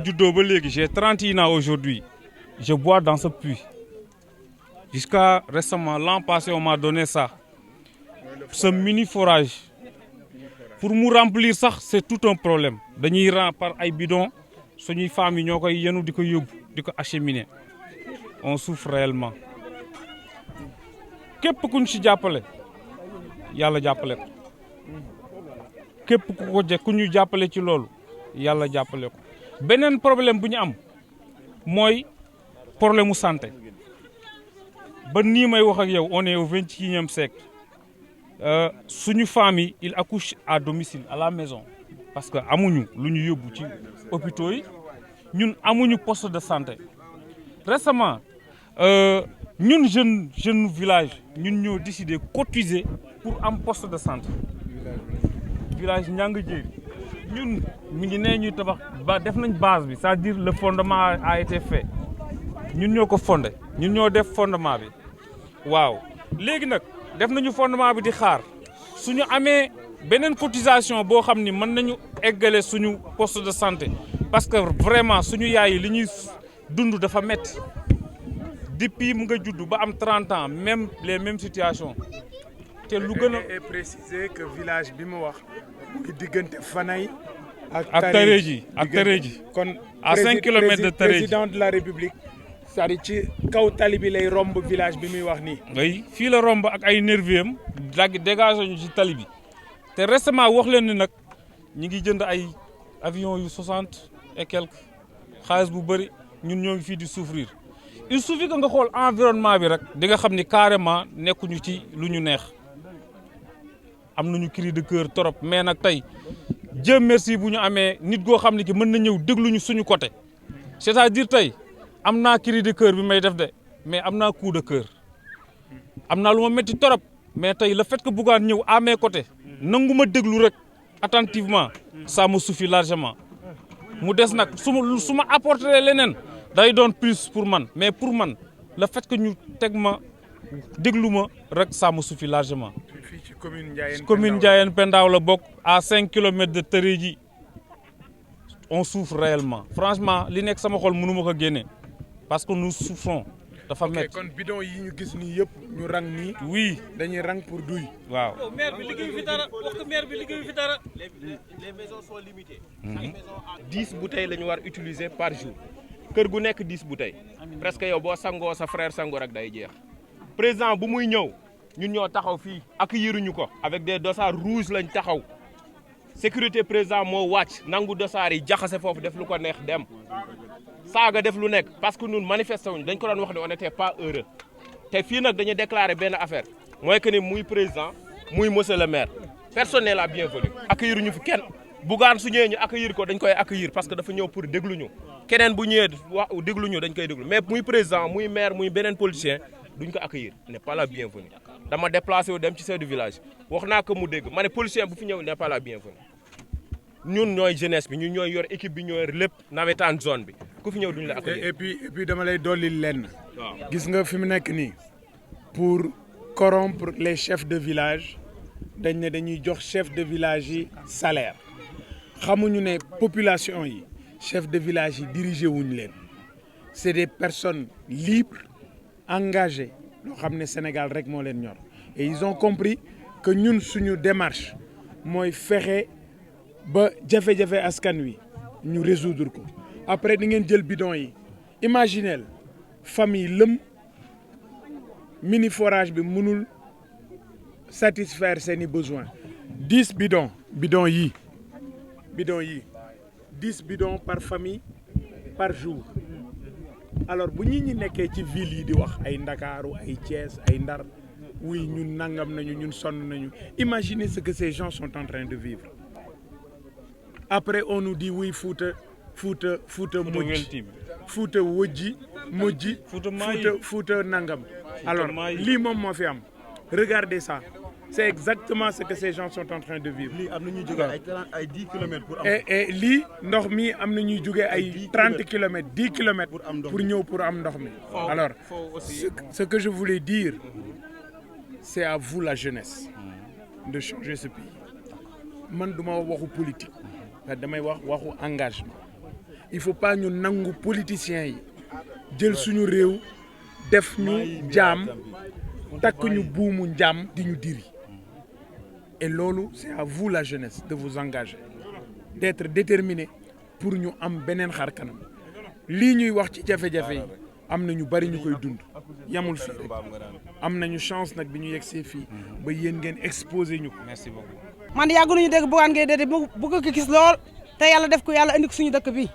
J'ai 31 ans aujourd'hui. Je bois dans ce puits. Jusqu'à récemment, l'an passé, on m'a donné ça. Ce mini forage. Pour nous remplir ça, c'est tout un problème. Dañuy rang par ay bidon, suñuy femmes ñoo koy yenu di ko yóbbu di ko acheminer. On souffre réellement. Képp ku ñu ci jàppale yàlla jàppale ko. Képp ku ñu jàppale ci loolu yàlla jàppale ko. Beneen problème bu ñu am mooy problème mu santé. Ba nii may wax ak yow on est au 21e siècle. Suñu famille il accouche à domicile à la maison parce que amuñu lu ñu yóbbu ci hôpitaux yi ñun amuñu poste de santé récemment ñun jeune village ñun ñoo décidé cotiser pour am poste de santé village Nianga Jéeri ñun mi ngi nee ñuy tabax ba def nañ base bi c'est-à-dire le fondement a été fait ñun ñoo ko fondé ñun ñoo def fondement bi waaw léegi nag def nañu fondement bi di xaar suñu amee beneen cotisation boo xam ni mën nañu eggale suñu poste de santé parce que vraiment suñu yaay yi li ñuy dund dafa métti depuis mu nga judd ba am 30 ans même les mêmes situations te lu gën a. et préciser que village bi mu wax mu ngi diggante Fanaye ak Tareji kon à 5 kilomètres de Tareji président de la République c'est-à-dire ci kaw tali bi lay romb village bi muy wax nii. oui fii la romb ak ay nervis am dégagé ñu ci tali bi te récemment wax leen ni nag ñi ngi jënd ay avions yu 60 et quelques xaalis bu bëri ñun ñoo ngi fii di souffrir il suffit que nga xool environnement bi rek di nga xam ni carrément nekkuñu ci lu ñu neex am nañu cri de cœur trop mais nag tey Dieu merci bu ñu amee nit goo xam ni ki mën na ñëw dégluñu suñu côté c'est-à-dire tey. am naa cri de cœur bi may def de mais am naa coup de cœur am naa lu ma métti torop mais tey le fait que Bougane ñëw à mes côtés nangu ma déglu rek attentivement ça me suffit largement mu des nag su ma apporter leneen day doon plus pour man mais pour man le fait que ñu teg ma déglu ma rek ça me suffit largement. fii ci commune Ndiayène Pendaaw la bokk à 5 kilomètres de Tareji on souffre réellement franchement li nekk sama xol mënu ma ko génne. Parce que nous souffrons dafa métti. kon bidon yi ñu gis nii yëpp ñu rang nii. oui dañuy rang pour duy. waaw. maire bi liggéeyu fi dara wax ko maire bi liggéeyu fi dara. les maisons sont limitées. chaque maison a 10 bouteilles la ñu war utiliser par jour. kër gu nekk 10 bouteilles. presque yow boo sangoo sa frère sangoo rek day jeex. président bu muy ñëw ñun ñoo taxaw fii accueillir ko avec des dossards rouges lañ taxaw. sécurité président moo wàcc nangu dossards yi jaxase foofu def lu ko neex dem. saaga def lu nekk parce que ñun manifesté wuñ dañ ko doon wax ne on n'était pas heureux te fii nag dañuy déclaré benn affaire mooy que ni muy président muy monsieur le maire personne n'est la bienvenue accueillir ñu fi kenn Bougane su ñëwee ñu accueillir ko dañ koy accueillir parce que dafa ñëw pour déglu ñu keneen bu ñëwee wax déglu ñu dañ koy déglu mais muy président muy maire muy beneen politicien duñ ko accueillir n'est pas la bienvenue dama déplacé wu dem ci chef du village wax naa ko mu dégg ma ne politicien bu fi ñëw n'est pas la bienvenue ñun ñooy jeunesse bi ñun ñooy yor équipe bi ñooy yor lépp nawetaan zone bi ku fi ñëw duñu la accueillir. et puis dama lay dolli lenn. gis nga fi mu nekk nii pour corrompre les chefs de village dañ ne dañuy jox chef de village yi salaire xamuñu ne population yi chef de village yi dirigé wuñu leen c'est des personnes libres engagées loo xam ne Sénégal rek moo leen ñor et ils ont compris que ñun suñu démarche mooy fexe. ba jafe-jafe askan wi ñu résoudre ko après di ngeen jël bidon yi imaginez famille lëm mini forage bi mënul satisfaire seeni besoins 10 bidon yi 10 bidons par famille par jour alors bu ñi nekkee ci ville yi di wax ay Ndakaaru ay Thiès ay Ndar oui ñun nangam nañu ñun sonn nañu imaginez ce que ces gens sont en train de vivre. Après on nous dit oui Fouta mojji Fouta wojji mojji Fouta nangam alors lii moom moo fi am regardez ça c'est exactement ce que ces gens sont en train de vivre. lii am na ñuy jógee ay 10 kilomètres pour am. et lii ndox mi am na ñuy jógee ay 30 kilomètres 10 kilomètres pour ñëw pour am ndox mi. alors ce que je voulais dire c'est à vous la jeunesse de changer ce pays man duma waxu politique. damay waxu engagement il faut pas ñu nangu politiciens yi jël suñu réew def ñu jaam takk ñu buumu njaam di ñu diri et loolu c'est à vous la jeunesse de vous engager d'être déterminé pour ñu am beneen xar kanam lii ñuy wax ci jafe-jafe yi am na ñu bari ñu koy dund yamul fii rek am nañu chance nag bi ñu yegsee fii ba yéen ngeen exposé ñu ko. merci beaucoup. man yàgg nañu dégg Bougane Gueye Dany bu ko gis lool te yàlla def ko yàlla indi ko suñu dëkk bi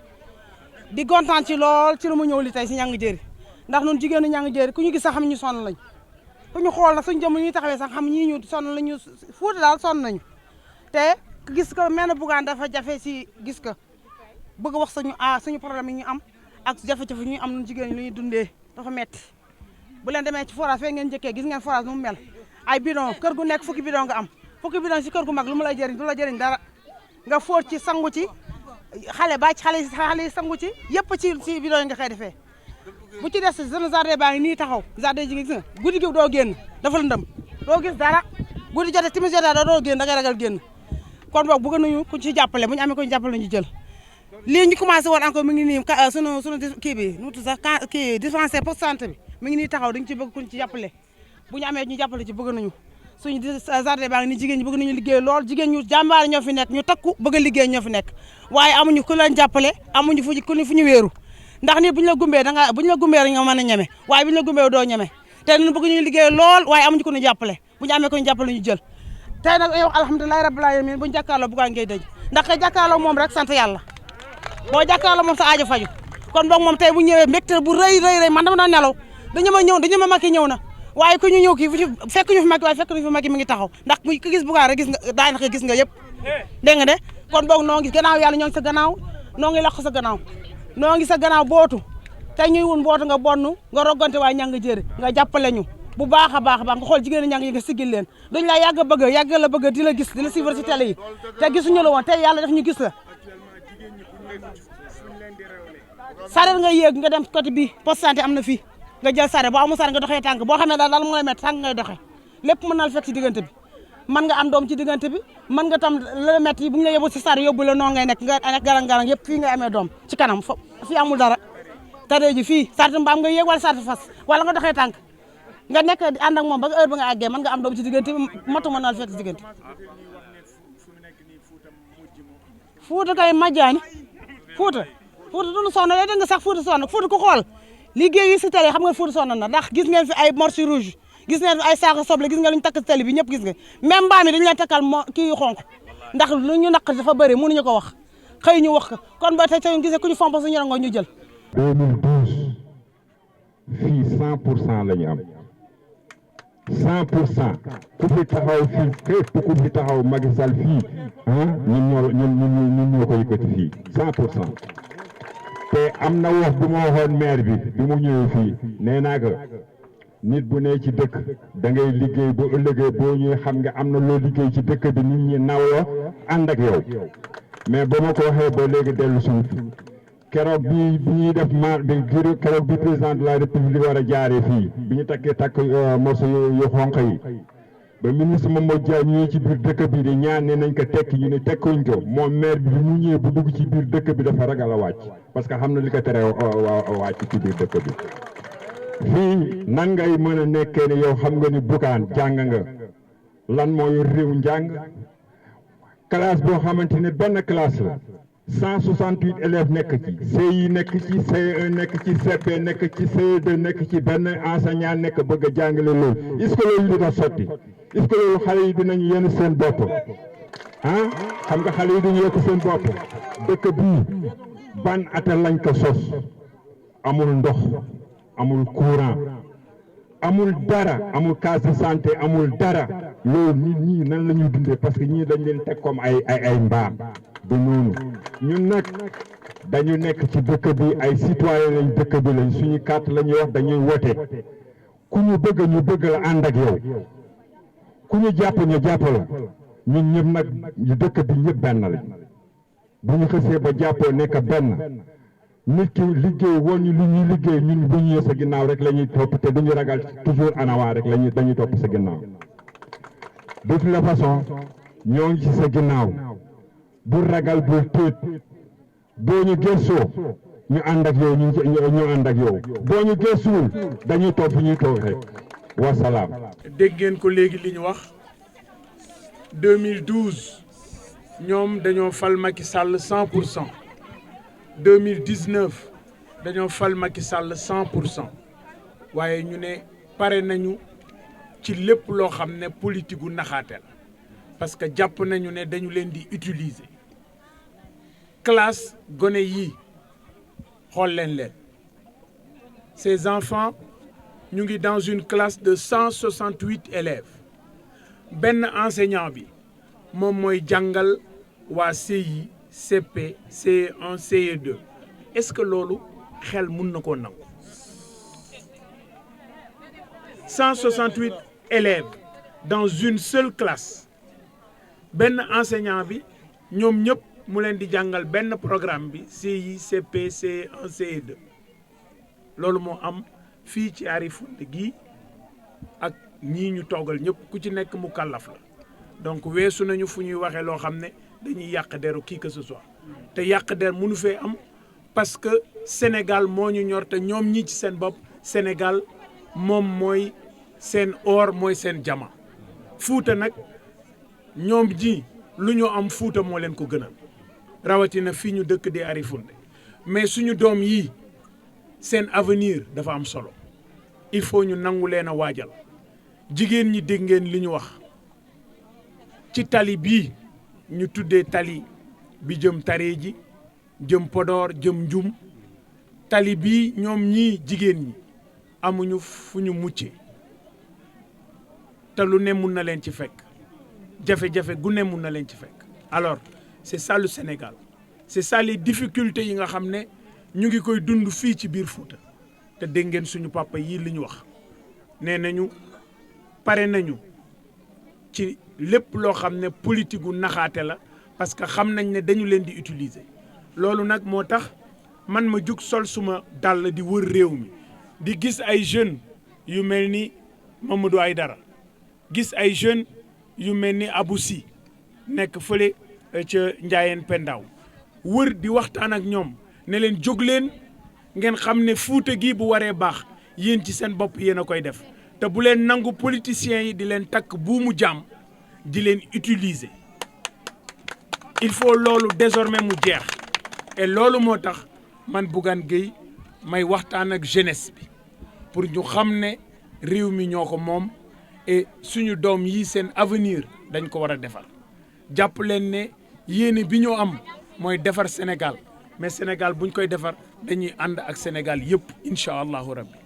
di kontaan ci lool ci lu mu ñëw li tey si ñàng jëri ndax ñun jigéenu ñàng jëri ku ñu gis sax xam ñu sonn lañ ku ñu xool nag suñu jëm ñuy taxawee sax xam ñii ñu sonn lañu Fuuta daal sonn nañu te gis ko mel na Bougane dafa jafe si gis ko bëgg wax suñu problème yi ñu am ak jafe-jafe ñu am ñun jigéen ñi lu ñuy dundee dafa metti bu leen demee ci forage fee ngeen njëkkee gis ngeen forage nu mu mel ay bidon kër gu nekk fukki bidon nga am fukki bidon si kër gu mag lu mu lay jëriñ du la jëriñ dara nga fóot ci sangu ci xale yi sangu ci yëpp ci bidon yi nga koy defee bu ci des seen jardin baa ngi nii taxaw jardin ji nga gis nga guddi gi doo génn dafa lëndëm doo gis dara guddi jotee timis jotee doo génn da ngay ragal génn kon boog bëgg nañu ku ci jàppale bu ñu amee ku ñu jàppale ñu jël lii ñu commencé woon encore mi ngi nii sunu kii bi nu tudd sax kii dispensaire poste santé bi mi ngi nii taxaw dañu ci bëgg kuñ ci jàppale bu ñu amee ñu jàppale ci bëgg nañu suñu jardin baa ngi nii jigéen ñi bëgg nañu liggéey lool jigéen ñu jàmbaar ñoo fi nekk ñu takku bëgg a liggéey ñoo fi nekk waaye amuñu ku leen jàppale amuñu fu ñu wéeru ndax nii bu ñu la gumbee bu ñu la gumbee rek nga mën a ñeme waaye bu ñu la gumbee doo ñeme te ñun bëgg ñu liggéey lool waaye amuñu ku ñu jàppale bu ñu amee ku ñu jàppale ñu jël tey nag yow alhamdulilah rabbil alamin bu ñu jàkkaarloo Bougane Gueye Dany ndax kay jàkkaarloo moom rek sant yàlla boo jàkkaarloo moom sa aajo faju kon boog moom tey bu ñëwee mbégte bu rëy man dama doon nelaw dañu ma Macky ñëw na waaye ku ñu ñëw kii fekk ñu fi Macky waaye fekk ñu fi Macky mi ngi taxaw ndax ku gis Bougane rek gis nga daanaka gis nga yëpp dégg nga de kon boog noo ngi gannaaw yàlla ñoo ngi sa gannaaw noo ngi lakk sa gannaaw noo ngi sa gannaaw bootu tey ñuy wun bootu nga bonnu nga roggante waaye ñang jëri nga jàppale ñu bu baax a baax nga xool jigéen ñang yi nga sigil leen dañ la yàgg la bëgg di la gis di la suivre ci télé yi te gisuñu la woon tey yàlla def ñu gis la sareet nga yéeg nga dem côté bi poste santé am na fii nga jël sareet boo amul sareet nga doxee tànk boo xamee daal mu lay métti tànk ngay doxee lépp mën na la fekk ci diggante bi mën nga am doom ci diggante bi mën nga tam la métti bu ñu la yóbbu si sareet yóbbu la noonu ngay nekk nga nekk garang-garang yëpp fii ngay amee doom ci kanam fii amul dara tadee ji fii sareet mbaam nga yéeg wala sareet fas wala nga doxee tànk nga nekk ànd ak moom ba heure ba nga àggee mën nga am doom ci diggante bi matu mën na la fekk ci diggante Fuuta kay majjaani Fuuta duñu sonn léegi dégg nga sax Fuuta sonn Fuuta ku xool liggéey yi si télé xam nga Fuuta sonn na ndax gis ngeen fi ay morceau rouge gis ngeen fi ay saako soble gis ngeen lu ñu takk si télé bi ñëpp gis nga même mbaam mi dañu leen takkal kii yu xonk ndax lu ñu naq dafa bëri mënuñu ko wax xëy ñu wax ko kon ba tey gisee ku ñu fomp suñu rango ñu jël 2012 fii 100% la ñu am 100% ku fi taxaw fii képp ku fi taxaw Macky Sall fii ñun ñoo ko yëkkati fii 100%. te am na wax bu ma waxoon maire bi mu ñëwee fii nee naa ko nit bu ne ci dëkk da ngay liggéey ba ëllëgee boo ñëwee xam nga am na loo liggéey ci dëkk bi nit ñi nawloo ànd ak yow mais ba ma ko waxee ba léegi dellu suuf keroog bi ñuy def keroog bi président de la république war a jaaree fii bi ñu takk morceau yu xonq yi ba ministre Mamadou Dia ñëwee ci biir dëkk bi di ñaan ne nañ ko tekki ñu ne tekkuñ ko moom maire bi mu ñëwee bu dugg ci biir dëkk bi dafa ragal a wàcc parce que xam na li ko tere wàcc ci biir dëkk bi fii nan ngay mën a nekkee ne yow xam nga ni Bougane jàng nga lan mooy réew njàng classe boo xamante ne benn classe la 168 élèves nekk ci CI nekk ci CE1 nekk ci CP nekk ci CE2 nekk ci benn enseignant nekk bëgg a jàngale loolu est-ce que loolu dina sotti est-ce que loolu xale yi dinañu yenn seen bopp xam nga xale yi duñu yokk seen bopp dëkk bii ban ata lañ ko sos amul ndox amul courant amul dara amul case de santé amul dara loolu nit ñi nan la ñuy dundee parce que ñii dañ leen teg comme ay mbaam du noonu ñun nag dañu nekk ci dëkk bi ay citoyen lañ dëkk bi lañ suñu carte la ñuy wax dañuy wote ku ñu bëgg la ànd ak yow ku ñu jàpp la ñun ñëpp nag ñu dëkk bi ñëpp benn lañ bu ñu xësee ba jàppoo nekk benn nit ki liggéey woon ñu li ñuy liggéey ñun bu ñëwee sa ginnaaw rek la ñuy topp te duñu ragal toujours anawaa rek dañuy topp sa ginnaaw de toute la façon ñoo ngi ci sa ginnaaw bul ragal bul tiit boo ñu gëstoo ñu ànd ak yow ñu ànd ak yow boo ñu gëstuwul dañuy toog fi ñuy toog rek wasalaam. dégg ngeen ko léegi li ñu wax 2012 ñoom dañoo fal Macky Sall 100%. 2019 dañoo fal Macky Sall 100% waaye ñu ne pare nañu ci lépp loo xam ne politique gu naxaate la parce que jàpp nañu ne dañu leen di utiliser classe gone yii xool leen ces enfants ñu ngi dans une classe de 168 élèves benn enseignant bi moom mooy jàngal waa CI CP CE1 CE2 est-ce que loolu xel mun na koo nangu 168 élèves dans une seule classe benn enseignant bi ñoom ñëpp mu leen di jàngal benn programme bi CI CP CE1 CE2 loolu moo am fii ci Arifundé gi ak ñii ñu toogal ñëpp ku ci nekk mu kàllaf la donc weesu nañu fu ñuy waxee loo xam ne dañuy yàq deru qui que ce soit te yàq der mënu fee am parce que Sénégal moo ñu ñor te ñoom ñi ci seen bopp Sénégal moom mooy seen or mooy seen jama Fuuta nag ñoom ji lu ñu am Fuuta moo leen ko gënal rawatina fii ñu dëkk di Arifundé mais suñu doom yi seen avenir dafa am solo il faut ñu nangu leen a waajal jigéen ñi dégg ngeen li ñu wax ci tali bii ñu tuddee tali bi jëm Tareji jëm Podor jëm Njum tali bii ñoom ñii jigéen ñi amuñu fu ñu muccee te lu ne mun na leen ci fekk jafe-jafe gu ne mun na leen ci fekk alors c'est ça le Sénégal c'est ça les difficultés yi nga xam ne ñu ngi koy dund fii ci biir Fuuta te dégg ngeen suñu papa yii li ñu wax nee nañu pare nañu ci lépp loo xam ne politique gu naxaate la parce que xam nañ ne dañu leen di utiliser loolu nag moo tax man ma jug sol suma dàll di wër réew mi di gis ay jeunes yu mel ni Mamadou Aïdara gis ay jeunes yu mel ni Abou Sy nekk fële ca Njaayeen Pendaaw wër di waxtaan ak ñoom ne leen jóg leen ngeen xam ne Fuuta gi bu waree baax yéen ci seen bopp yéen a koy def te bu leen nangu politiciens yi di leen takk buumu jàmm di leen utiliser il faut loolu désormais mu jeex et loolu moo tax man Bougane Gueye may waxtaan ak jeunesse bi pour ñu xam ne réew mi ñoo ko moom et suñu doom yi seen avenir dañ ko war a defar jàpp leen ne yéene bi ñoo am mooy defar Sénégal mais Sénégal buñ koy defar dañuy ànd ak Sénégal yëpp incha allahu rabbi